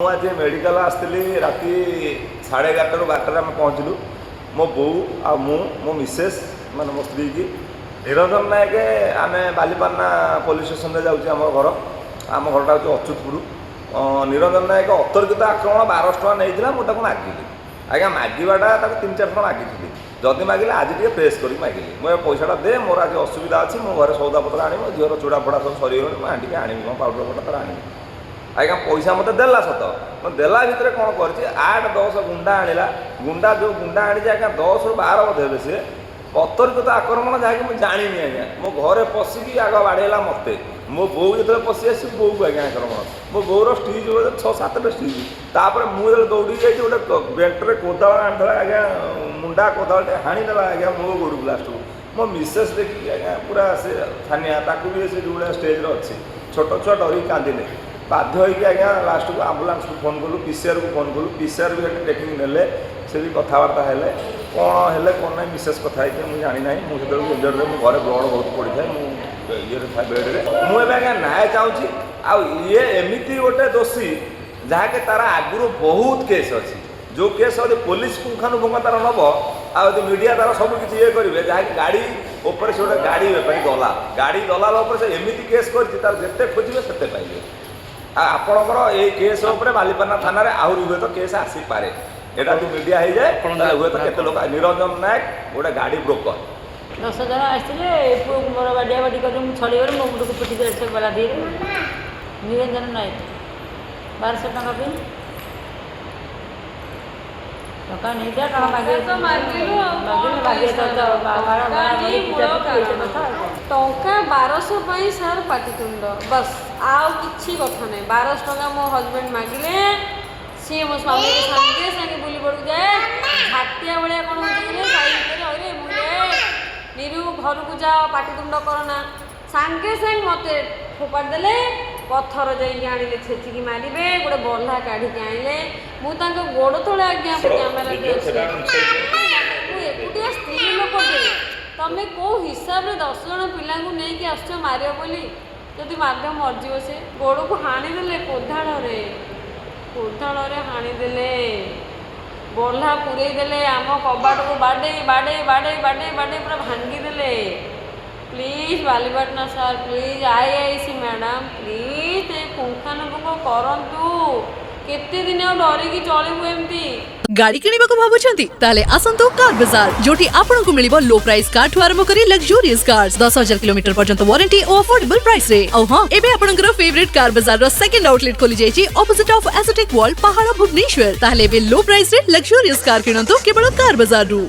आज मेडिकल आसती राति 11:30 12 आम पहुँचलु मो बो आ मो मिसेस मान मो स्त्री की निरंजन नायक आम बालीपाना पुलिस स्टेशन में जाऊँ आम घर हूँ अच्युतपुर निरंजन नायक अतर्कित आक्रमण 1200 टଙ୍କା नहीं मुझे मागिली आज्ञा मागवाटा 3-4 टଙ୍କା मागिली जदि मागिले आज टे प्रेस कर मागिली मुझे पैसाटा दे मोर आज असुविधा अच्छी मो घर सौदापत्र आनी झीर चूड़ा फड़ा सब सरीगल मुझे आनी पाउडर फटा आनी आज्ञा पैसा मत देला सत देला भितर कौन कर 8-10 गुंडा आनिला गुंडा जो गुंडा आनी आज्ञा 10-12 बोधे हे सी अतर्कित आक्रमण जहाँकि मुझे जानी आज्ञा मो घरे पशिकी आग बाड़ेला मत मो बो जो पशि आसी बो को आज्ञा आक्रमण मो बोर स्टीज 6-7टा स्टीज तापर मुझे दौड़ी जाइए गोटे बेल्टे कोदाल आनीला आज्ञा मुंडा कोदाल हाणीदेला आज्ञा मो गोड़ लास्ट मो मिसेस देखिए आज्ञा पूरा से थानिया ताकू भी से जो स्टेज अच्छी छोट छुआ डरिक कांदिले बाध्य होगी आज्ञा लास्ट को आम्बुलांस को फोन कलु पीसीआर को फोन कलु पीसीआर भी टेकिंग ने से भी कथबार्ता है कौन है कौन ना मिसेस कथा मुझे जानी ना मुझे इंजर्ड मो घर ब्लड बहुत पड़ी थाए ये बेड्रे मुझे आज्ञा न्याय चाहूँगी आए एमती गोटे दोषी जहाँकि तार आगु बहुत केस अच्छी जो केस अभी पुलिस पुंखानुपुंख तार नब आदि मीडिया तार सब किसी ये करेंगे जहाँकि गाड़ी उपर से गोटे गाड़ी गला गाड़ी गला से एमती केस करते खोजे से पाइबे आपणकर ये केस बालीपाना थाना आहरी हुए तो केस आसीपे यहाँ जो मीडिया हो जाए हुए तो केते लोग निरंजन नायक गोटे गाड़ी ब्रोकर 10 जन आसते पुओ मोर बाडिया बाड़ी कर छड़ी मो मुंड को पिटी देर बेला दी निरंजन नायक 1200 टଙ୍କା पे टका नहीं दिया टका मागे तो मागिलु मागे टंका 1200 पाई सर पाटितुंड बस आउ किछि कथा नहीं 1200 टଙ୍କା मो हस्बैंड मागिले सी मो स्वामी के संगे संगे बुली पड़ जाए हातिया बड़े कौन होते साई भीतर अरे मुझे निरु घर को जाओ पाटितुंड करना सांगे संग मते फोपाड़ देले पत्थर जाइए आनिले छेचिकी मारे गोटे बल्हा काढ़ी आनिले मुझे गोड़ तले आज्ञा कैमेरा एकुटिया स्त्री लोक तुम कौ हिसाब से 10 जन पिला नहीं आस मार बोली जदि मार्ग मरजी से गोड़ को हाणीदे कोदाल हाणीदे बल्हा पूरेदेले आम कबाट को बाडे बाडे बाडे बाडे बाडे पूरा भांगीदे please Balipatna sir please IIC madam please पुंखानुपुंख करंतु केते दिन डरिकी चलू एमती गाड़ी किनिबाको भाबुछंती ताले आसंतो कार बाजार जोटी आपनको मिलिबो लो प्राइस कार ठु आरंभ करी लग्जरियस कार्स 10,000 किलोमीटर पर्यंत वारंटी और अफोर्डेबल प्राइस रे औ हां एबे आपनकर फेवरेट कार बाजार रो सेकंड आउटलेट खोली जायछि ऑपोजिट ऑफ एसोटेक वॉल पहाड़ भुवनेश्वर ताले बे लो प्राइस रे लग्जरियस कार किनंतो केवल कार बाजार रु।